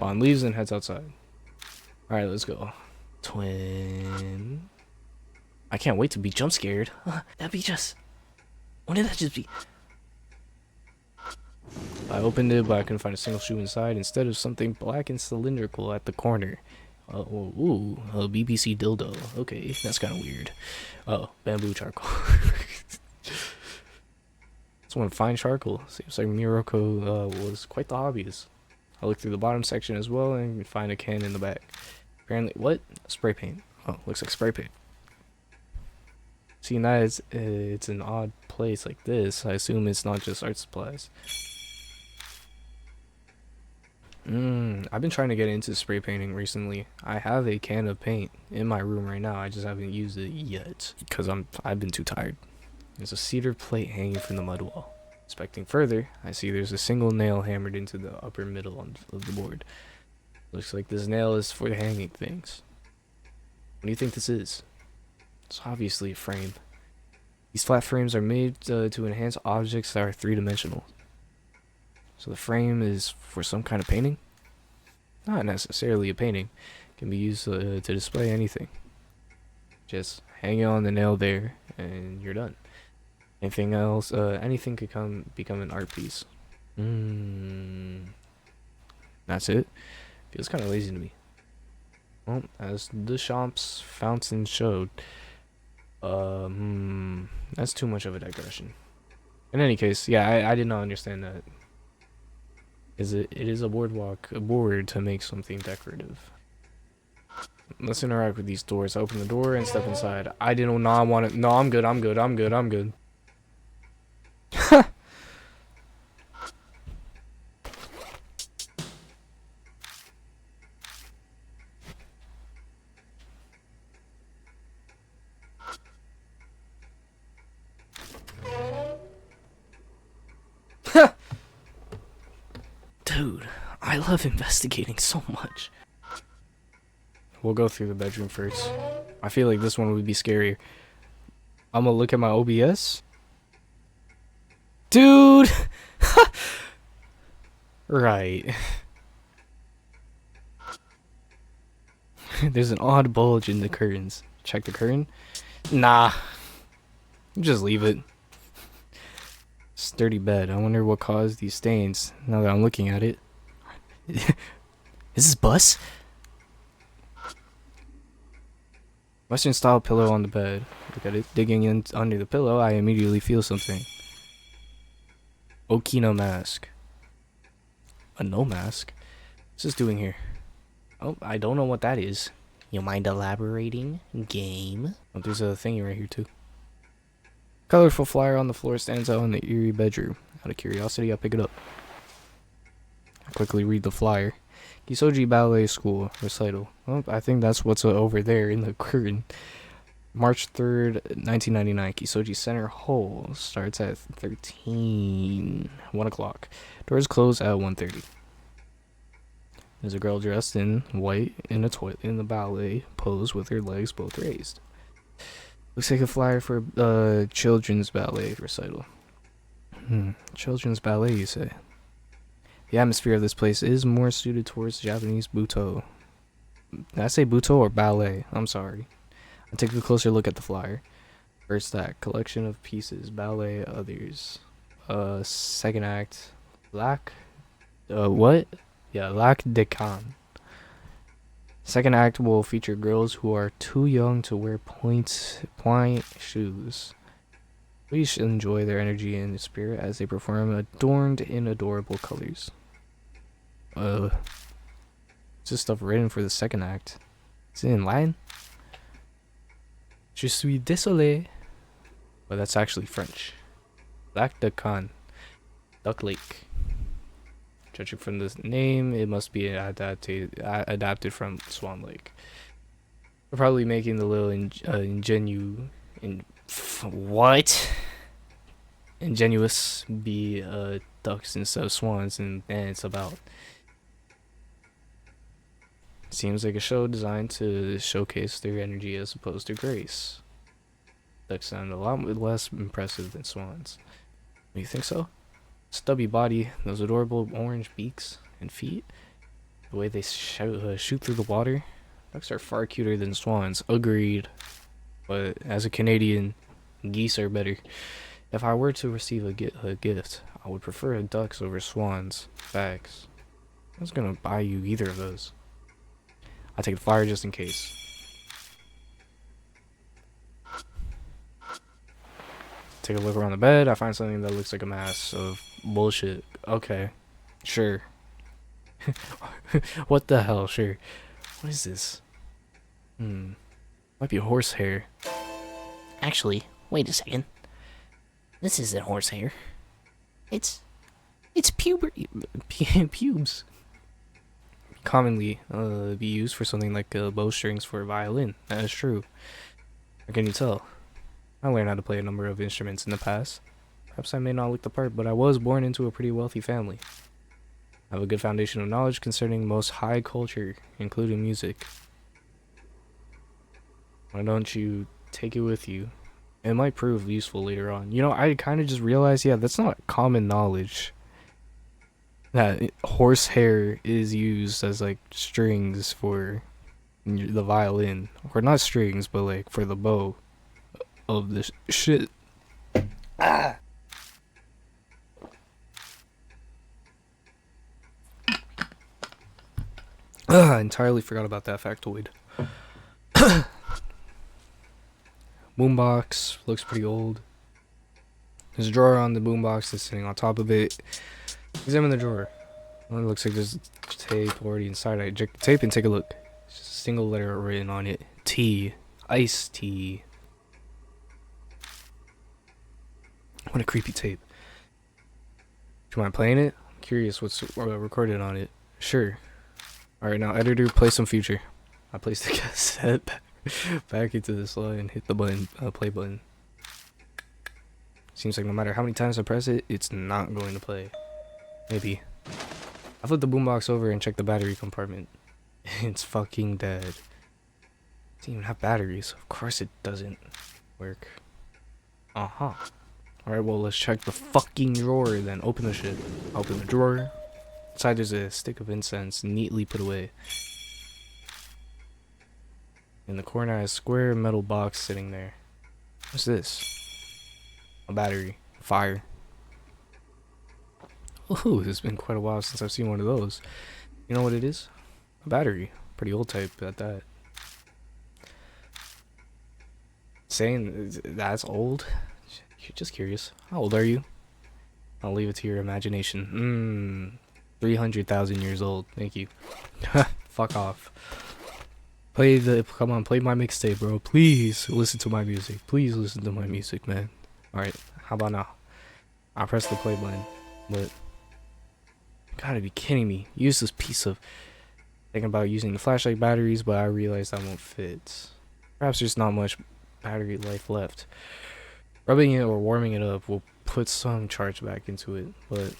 Bon leaves and heads outside. Alright, let's go. Twin. I can't wait to be jump scared. That'd be just... What did that just be? I opened it, but I couldn't find a single shoe inside. Instead of something black and cylindrical at the corner. Ooh, a BBC dildo. Okay, that's kind of weird. Oh, bamboo charcoal. Someone find charcoal. Seems like Muraku was quite the hobbyist. I looked through the bottom section as well and find a can in the back. Apparently, what? Spray paint. Oh, looks like spray paint. Seeing that it's an odd place like this, I assume it's not just art supplies. I've been trying to get into spray painting recently. I have a can of paint in my room right now. I just haven't used it yet because I've been too tired. There's a cedar plate hanging from the mud wall. Inspecting further, I see there's a single nail hammered into the upper middle of the board. Looks like this nail is for hanging things. What do you think this is? It's obviously a frame. These flat frames are made to enhance objects that are 3-dimensional. So the frame is for some kind of painting? Not necessarily a painting. It can be used to display anything. Just hang it on the nail there, and you're done. Anything else? Anything could become an art piece. That's it. Feels kind of lazy to me. Well, as Duchamp's fountain showed, that's too much of a digression. In any case, yeah, I did not understand that. It is a board to make something decorative. Let's interact with these doors. Open the door and step inside. I didn't not want it. No, I'm good. I'm good. Dude, I love investigating so much. We'll go through the bedroom first. I feel like this one would be scarier. I'm gonna look at my OBS. Dude! Right. There's an odd bulge in the curtains. Check the curtain. Nah. Just leave it. Sturdy bed. I wonder what caused these stains now that I'm looking at it. Is this Bus? Western style pillow on the bed. Look at it. Digging in under the pillow, I immediately feel something. Okino mask. A no mask? What's this doing here? Oh, I don't know what that is. You mind elaborating? Game? Oh, there's a thingy right here too. Colorful flyer on the floor stands out in the eerie bedroom. Out of curiosity, I pick it up. I quickly read the flyer. Kisoji Ballet School recital. Well, I think that's what's over there in the curtain. March 3rd, 1999. Kisoji Center Hall starts at 1 o'clock. Doors close at 1:30. There's a girl dressed in white in the ballet pose with her legs both raised. Looks like a flyer for children's ballet recital. Children's ballet, you say? The atmosphere of this place is more suited towards Japanese buto. Did I say buto or ballet? I'm sorry. I'll take a closer look at the flyer. First act, collection of pieces, ballet, others. Second act, Lac de Can. Second act will feature girls who are too young to wear point shoes. Please enjoy their energy and spirit as they perform adorned in adorable colors. Is this stuff written for the second act? Is it in Latin? Je suis désolé. But that's actually French. Lac de Can. Duck Lake. Judging from the name, it must be adapted from Swan Lake. We're probably making the little ingenuous be ducks instead of swans, and it's about. Seems like a show designed to showcase their energy as opposed to grace. Ducks sound a lot less impressive than swans. Do you think so? Stubby body, those adorable orange beaks and feet, the way they shoot through the water. Ducks are far cuter than swans. Agreed. But as a Canadian, geese are better. If I were to receive a gift, I would prefer ducks over swans. Facts. I was gonna buy you either of those. I take the flyer just in case. Take a look around the bed. I find something that looks like a mass of bullshit. Okay. Sure. What the hell? Sure. What is this? Might be horsehair. Actually, wait a second. This isn't horsehair. It's Pubes. Commonly be used for something like bowstrings for a violin. That is true. How can you tell? I learned how to play a number of instruments in the past. Perhaps I may not look the part, but I was born into a pretty wealthy family. I have a good foundation of knowledge concerning most high culture, including music. Why don't you take it with you? It might prove useful later on. You know, I kind of just realized, yeah, that's not common knowledge. That horsehair is used as like strings for the violin, or not strings, but like for the bow. of this shit. I entirely forgot about that factoid. Boombox looks pretty old. There's a drawer on the boombox that's sitting on top of it. Examine the drawer. Well, it looks like there's tape already inside. I eject the tape and take a look. It's just a single letter written on it. T. Iced tea. What a creepy tape. Do you mind playing it? I'm curious what's recorded on it. Sure. Alright, now editor, play some Future. I placed the cassette back into the slot and hit the button, play button. Seems like no matter how many times I press it, it's not going to play. Maybe. I flipped the boombox over and checked the battery compartment. It's fucking dead. It doesn't even have batteries. Of course it doesn't work. Uh-huh. Alright, well, let's check the fucking drawer then. Open the shit. Open the drawer. Inside there's a stick of incense neatly put away. In the corner, I have a square metal box sitting there. What's this? A battery. Fire. Ooh, it's been quite a while since I've seen one of those. You know what it is? A battery. Pretty old type at that. Saying that's old? Just curious. How old are you? I'll leave it to your imagination. 300,000 years old. Thank you. Fuck off. Come on, play my mixtape, bro. Please listen to my music. Please listen to my music, man. Alright, how about now? I press the play button, but gotta be kidding me. Use this piece of thinking about using the flashlight batteries, but I realized that won't fit. Perhaps there's not much battery life left. Rubbing it or warming it up will put some charge back into it, but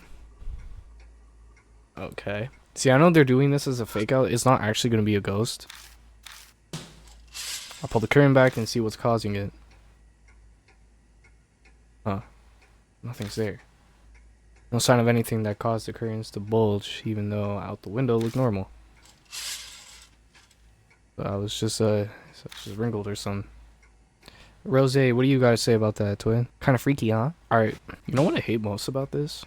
okay. See, I know they're doing this as a fake out. It's not actually gonna be a ghost. I'll pull the curtain back and see what's causing it. Huh. Nothing's there. No sign of anything that caused the curtains to bulge, even though out the window looked normal. So I was just wrinkled or something. Rose, what do you gotta say about that, twin? Kind of freaky, huh? Alright, you know what I hate most about this?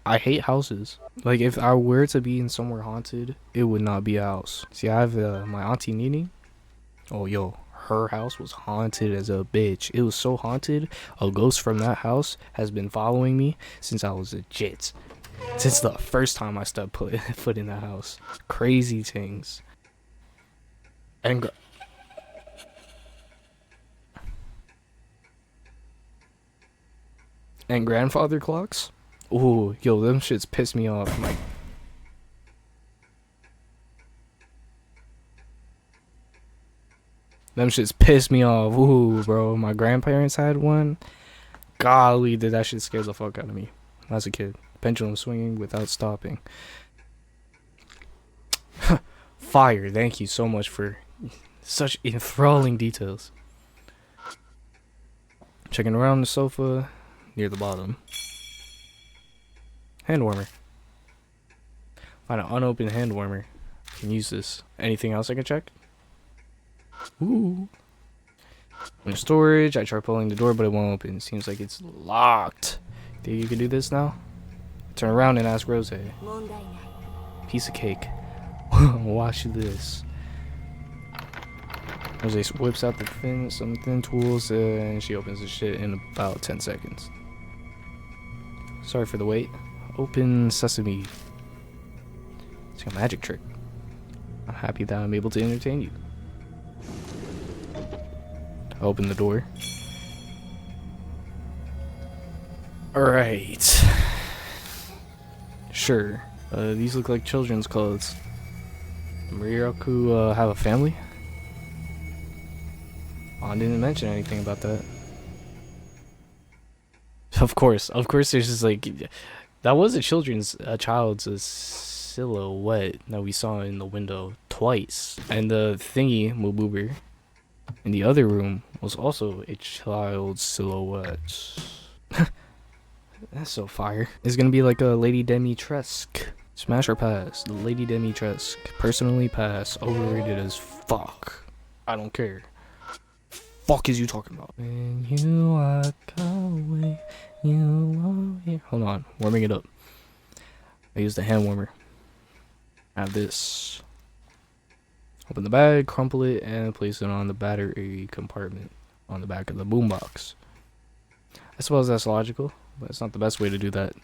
I hate houses. Like, if I were to be in somewhere haunted, it would not be a house. See, I have my auntie Nini. Oh, yo, her house was haunted as a bitch. It was so haunted, a ghost from that house has been following me since I was a jit. Since the first time I stepped foot in that house. Crazy things. And grandfather clocks? Ooh, yo, them shits piss me off. Like, them shits piss me off. Ooh, bro. My grandparents had one. Golly, did that shit scare the fuck out of me as a kid. Pendulum swinging without stopping. Fire. Thank you so much for such enthralling details. Checking around the sofa near the bottom. Hand warmer. Find an unopened hand warmer. Can use this. Anything else I can check? Ooh. In storage, I try pulling the door, but it won't open. Seems like it's locked. Think you can do this now? Turn around and ask Rose. Piece of cake. Watch this. Rose whips out some thin tools, and she opens the shit in about 10 seconds. Sorry for the wait. Open sesame. It's like a magic trick. I'm happy that I'm able to entertain you. I open the door. Alright. Sure. These look like children's clothes. Muraku have a family? Oh, I didn't mention anything about that. Of course there's just like... That was a child's silhouette that we saw in the window twice. And the thingy, Mububer, in the other room was also a child's silhouette. That's so fire. It's gonna be like a Lady Dimitrescu. Smash or pass? The Lady Dimitrescu. Personally pass. Overrated as fuck. I don't care. fuck is you talking about? When you walk away, you won't hear. Hold on, warming it up. I used the hand warmer. I have this. Open the bag, crumple it, and place it on the battery compartment on the back of the boombox. I suppose that's logical, but it's not the best way to do that.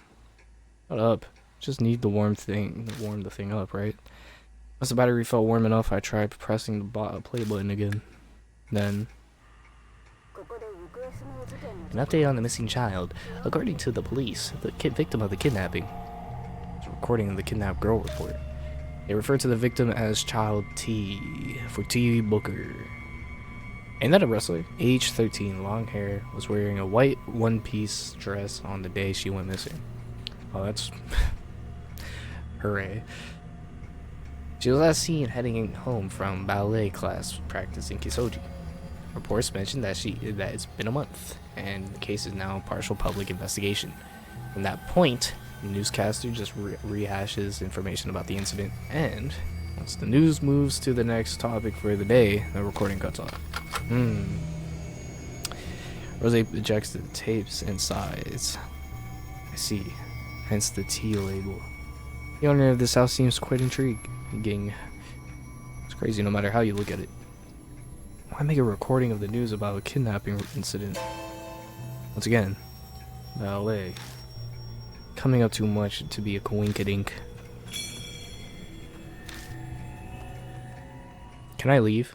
Shut up. Just need the warm the thing up, right? Once the battery felt warm enough, I tried pressing the play button again. Then, An update on the missing child. According to the police, the victim of the kidnapping it's a recording of the kidnapped girl report. They refer to the victim as Child T for T Booker. Ain't that a wrestler? Age 13, long hair, was wearing a white one-piece dress on the day she went missing. Oh, that's hooray. She was last seen heading home from ballet class practice in Kisoji. Reports mentioned that it's been a month, and the case is now partial public investigation. From that point, the newscaster just rehashes information about the incident, and once the news moves to the next topic for the day, the recording cuts off. Rose ejects the tapes and sighs. I see. Hence the T label. The owner of this house seems quite intriguing. It's crazy no matter how you look at it. Why make a recording of the news about a kidnapping incident? Once again, ballet. Coming up too much to be a coinkydink. Can I leave?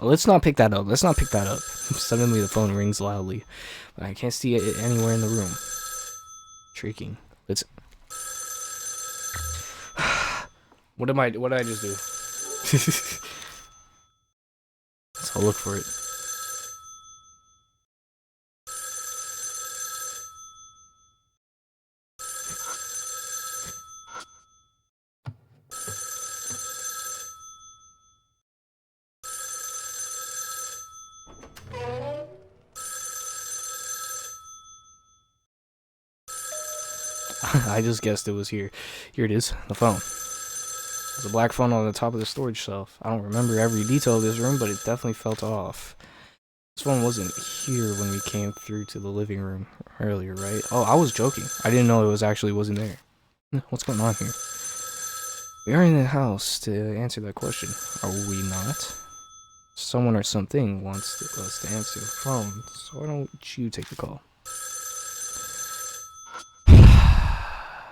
Oh, let's not pick that up. Let's not pick that up. Suddenly the phone rings loudly, but I can't see it anywhere in the room. Shrieking. Let's. What did I just do? Let's go look for it. I just guessed it was here. Here it is, the phone. There's a black phone on the top of the storage shelf. I don't remember every detail of this room, but it definitely felt off. This phone wasn't here when we came through to the living room earlier, right? Oh, I was joking. I didn't know it wasn't there. What's going on here? We are in the house to answer that question. Are we not? Someone or something wants us to answer the phone, so why don't you take the call?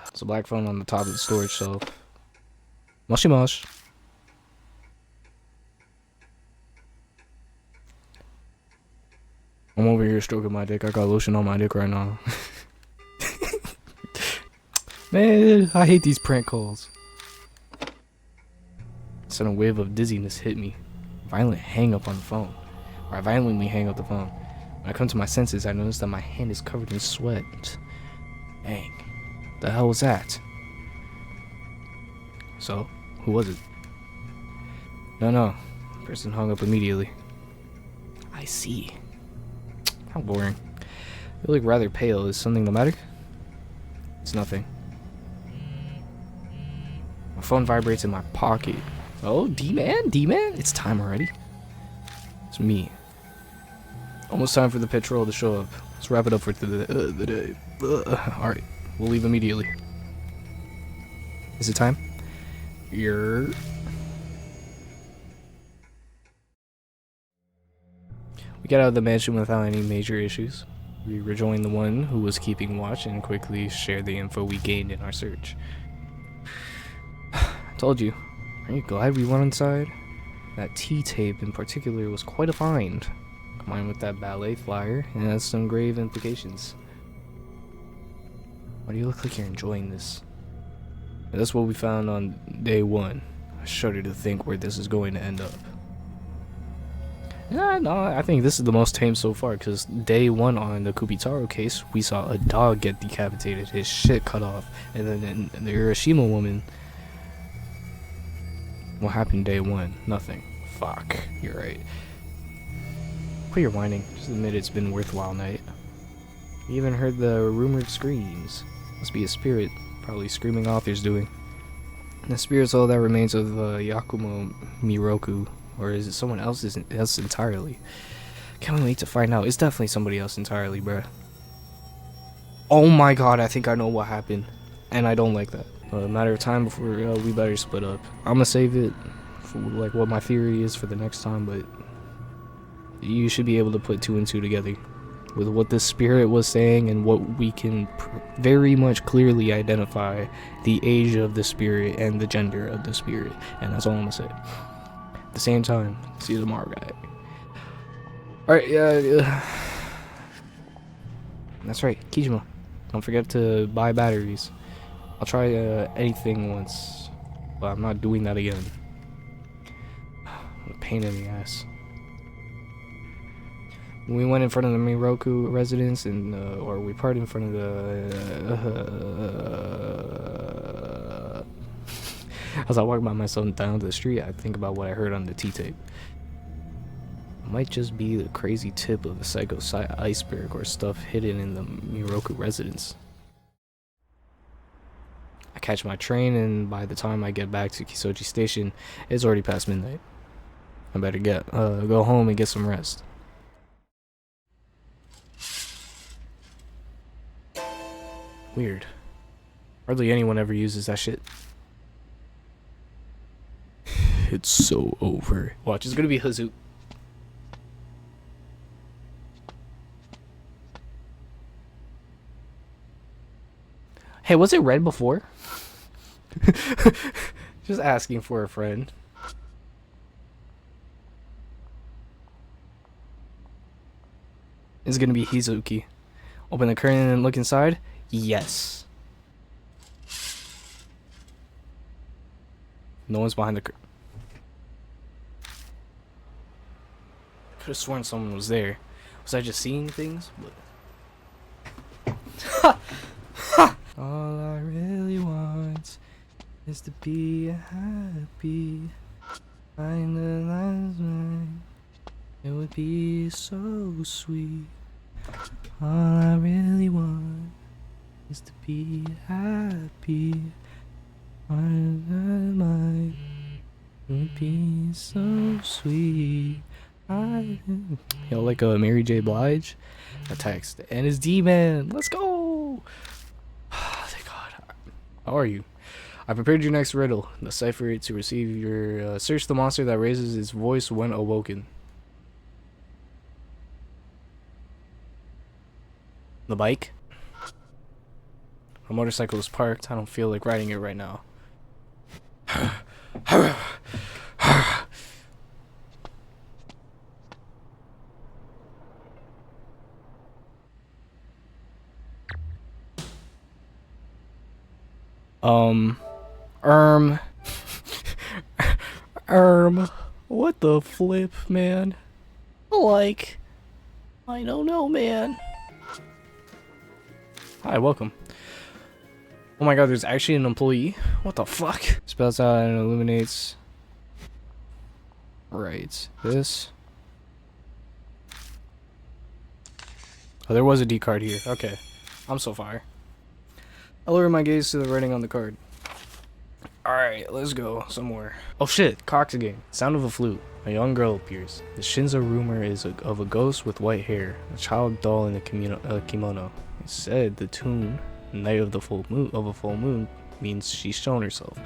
It's a black phone on the top of the storage shelf. Moshi mosh. I'm over here stroking my dick. I got lotion on my dick right now. Man, I hate these prank calls. Sudden wave of dizziness hit me. Violent hang up on the phone. Or I violently hang up the phone. When I come to my senses, I notice that my hand is covered in sweat. Dang. The hell was that? So, who was it? No. The person hung up immediately. I see. How boring. You look rather pale. Is something the matter? It's nothing. My phone vibrates in my pocket. Oh, D-Man? It's time already. It's me. Almost time for the patrol to show up. Let's wrap it up for the day. Alright, we'll leave immediately. Is it time? We got out of the mansion without any major issues. We rejoined the one who was keeping watch and quickly shared the info we gained in our search. Told you. Aren't you glad we went inside? That T-tape in particular was quite a find. Combined with that ballet flyer, it has some grave implications. Why do you look like you're enjoying this? And that's what we found on day one. I shudder to think where this is going to end up. No, I think this is the most tame so far, because day one on the Kubitaro case, we saw a dog get decapitated, his shit cut off, and then in the Hiroshima woman, what happened day one? Nothing. Fuck, you're right. Quit your whining, just admit it's been a worthwhile night. You even heard the rumored screams. Must be a spirit, probably screaming Author's doing. The spirit's all that remains of Yakumo Miroku, Or is it someone else entirely? Can't wait to find out. It's definitely somebody else entirely, bruh. Oh my god, I think I know what happened. And I don't like that. A matter of time before we better split up. I'm gonna save it for like what my theory is for the next time, but you should be able to put 2 and 2 together with what the spirit was saying and what we can very much clearly identify the age of the spirit and the gender of the spirit. And that's all I'm gonna say. At the same time, see you tomorrow, guy. Alright, yeah. That's right, Kijima. Don't forget to buy batteries. I'll try anything once, but I'm not doing that again. A pain in the ass. We went in front of the Miroku residence, and or we parked in front of the. As I walk by myself down the street, I think about what I heard on the T-tape. It might just be the crazy tip of the Psycho iceberg or stuff hidden in the Miroku residence. I catch my train, and by the time I get back to Kisoji Station, it's already past midnight. I better go home and get some rest. Weird. Hardly anyone ever uses that shit. It's so over. Watch, it's gonna be Hazook. Hey, was it red before? Just asking for a friend. It's gonna be Hizuki. Open the curtain and look inside? Yes. No one's behind the curtain. Could have sworn someone was there. Was I just seeing things? But all I really want is to be happy. Find the last night. It would be so sweet. All I really want is to be happy. Find the night. It would be so sweet. Yo, like a Mary J. Blige. A text. And it's D-Man. Let's go. Thank God. How are you? I prepared your next riddle. Decipher it to receive your search the monster that raises its voice when awoken. The bike? A motorcycle is parked. I don't feel like riding it right now. What the flip, man? Like, I don't know, man. Hi, welcome. Oh my god, there's actually an employee? What the fuck? Spells out and illuminates. Right, this. Oh, there was a D card here. Okay, I'm so fire. I lower my gaze to the writing on the card. Alright, let's go somewhere. Oh shit, Cox again. Sound of a flute. A young girl appears. The Shinzo rumor is of a ghost with white hair, a child doll in a kimono. It said the tune, Night of the Full Moon, means she's shown herself.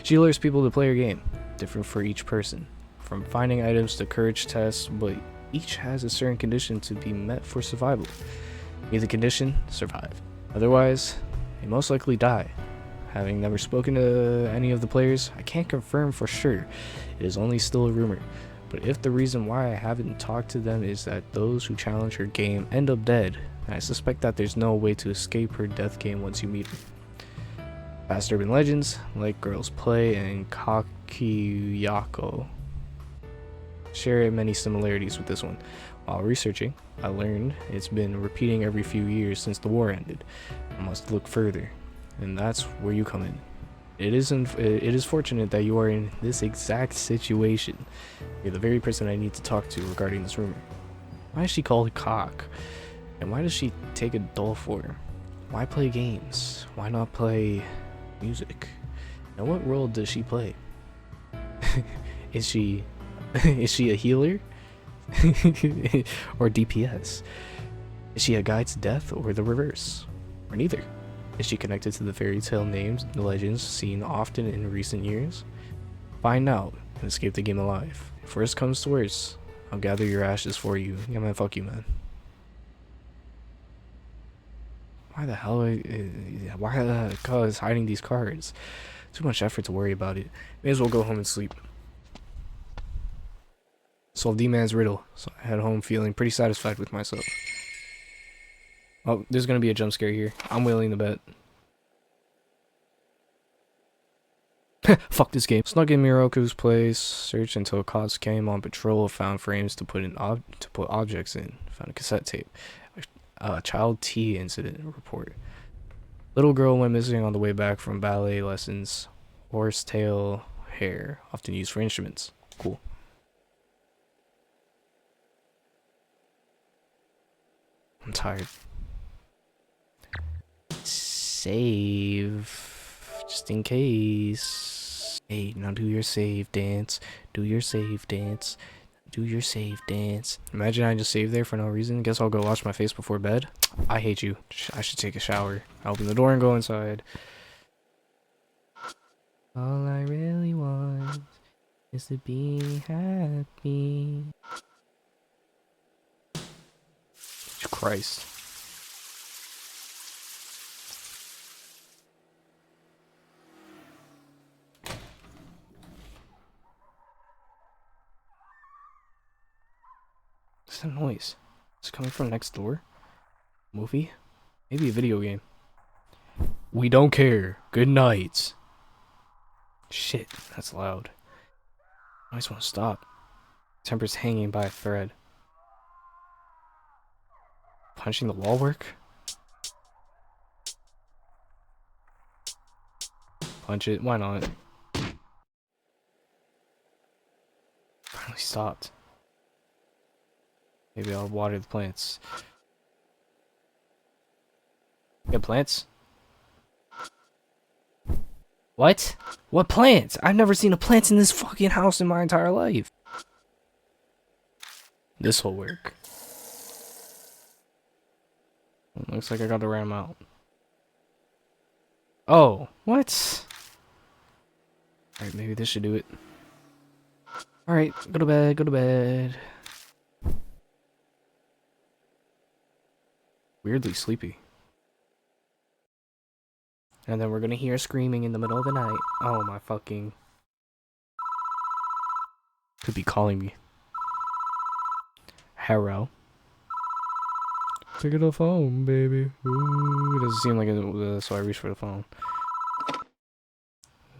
She lures people to play her game, different for each person. From finding items to courage tests, but each has a certain condition to be met for survival. Meet the condition, survive. Otherwise, they most likely die. Having never spoken to any of the players, I can't confirm for sure. It is only still a rumor. But if the reason why I haven't talked to them is that those who challenge her game end up dead, I suspect that there's no way to escape her death game once you meet her. Past urban legends, like Girls Play and Kakiyako, share many similarities with this one. While researching, I learned it's been repeating every few years since the war ended. I must look further, and that's where you come in. It is fortunate that you are in this exact situation. You're the very person I need to talk to regarding this rumor. Why is she called Cock? And why does she take a doll for her? Why play games? Why not play music? Now what role does she play? Is she Is she a healer? Or DPS? Is she a guide to death or the reverse? Or neither? Is she connected to the fairy tale names and legends seen often in recent years? Find out and escape the game alive. If worst comes to worst, I'll gather your ashes for you. Yeah, man, fuck you, man. Why the hell why the hell is hiding these cards? Too much effort to worry about it. May as well go home and sleep. Solve D-Man's riddle, so I head home feeling pretty satisfied with myself. Oh, there's gonna be a jump scare here. I'm willing to bet. Fuck this game. Snuck in Miroku's place. Searched until cops came on patrol. Found frames to put objects in. Found a cassette tape. A child T incident report. Little girl went missing on the way back from ballet lessons. Horsetail hair, often used for instruments. Cool. I'm tired. Save. Just in case. Hey, now do your save dance. Do your save dance. Do your save dance. Imagine I just saved there for no reason. Guess I'll go wash my face before bed. I hate you. I should take a shower. I open the door and go inside. All I really want is to be happy. Christ. What's that noise? Is it coming from next door? Movie? Maybe a video game. We don't care. Good night. Shit, that's loud. I just want to stop. Temper's hanging by a thread. Punching the wall work? Punch it, why not? Finally stopped. Maybe I'll water the plants. Get plants? What? What plants? I've never seen a plant in this fucking house in my entire life. This'll work. Looks like I got to ram out. Oh, what? Alright, maybe this should do it. Alright, go to bed, go to bed. Weirdly sleepy. And then we're gonna hear screaming in the middle of the night. Oh my fucking... Could be calling me. Harrow. Pick up the phone, baby. Ooh, it doesn't seem like it, so I reach for the phone.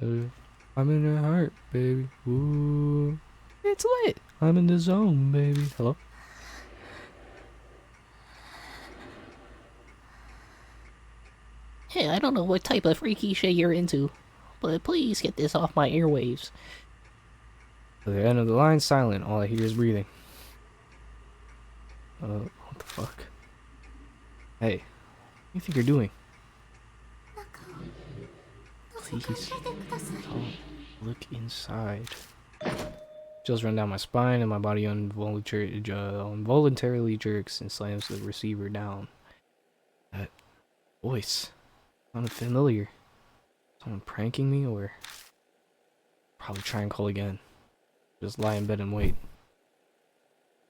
I'm in your heart, baby. Ooh, it's lit. I'm in the zone, baby. Hello? Hey, I don't know what type of freaky shit you're into, but please get this off my airwaves. At the end of the line, silent. All I hear is breathing. What the fuck? Hey, what do you think you're doing? Please, don't look inside. Chills run down my spine and my body involuntarily jerks and slams the receiver down. That voice sounded familiar. Someone pranking me, or probably try and call again. Just lie in bed and wait.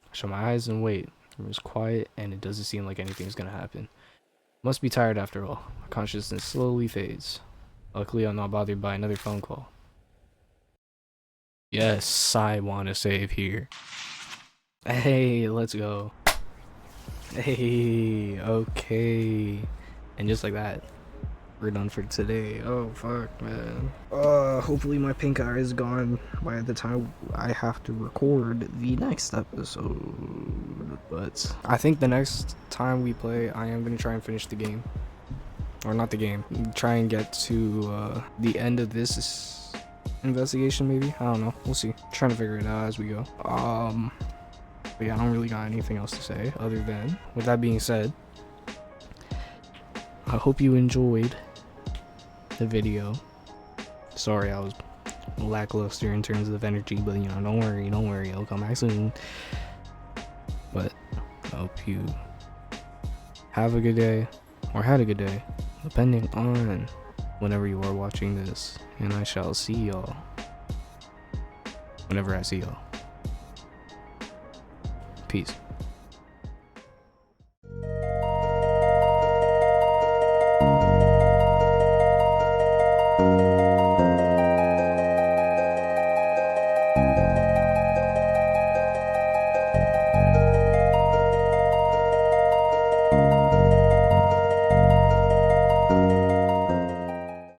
I shut my eyes and wait. The room is quiet and it doesn't seem like anything's gonna happen. Must be tired after all. My consciousness slowly fades. Luckily, I'm not bothered by another phone call. Yes, I want to save here. Hey, let's go. Hey, okay. And just like that, we're done for today. Oh, fuck, man. Hopefully my pink eye is gone by the time I have to record the next episode. But I think the next time we play, I am going to try and finish the game. Or not the game. Try and get to the end of this investigation, maybe. I don't know. We'll see. Trying to figure it out as we go. But yeah, I don't really got anything else to say other than, with that being said, I hope you enjoyed the video. Sorry, I was a lackluster in terms of energy, but you know, don't worry, it'll come back soon. But I hope you have a good day, or had a good day, depending on whenever you are watching this, and I shall see y'all whenever I see y'all. Peace.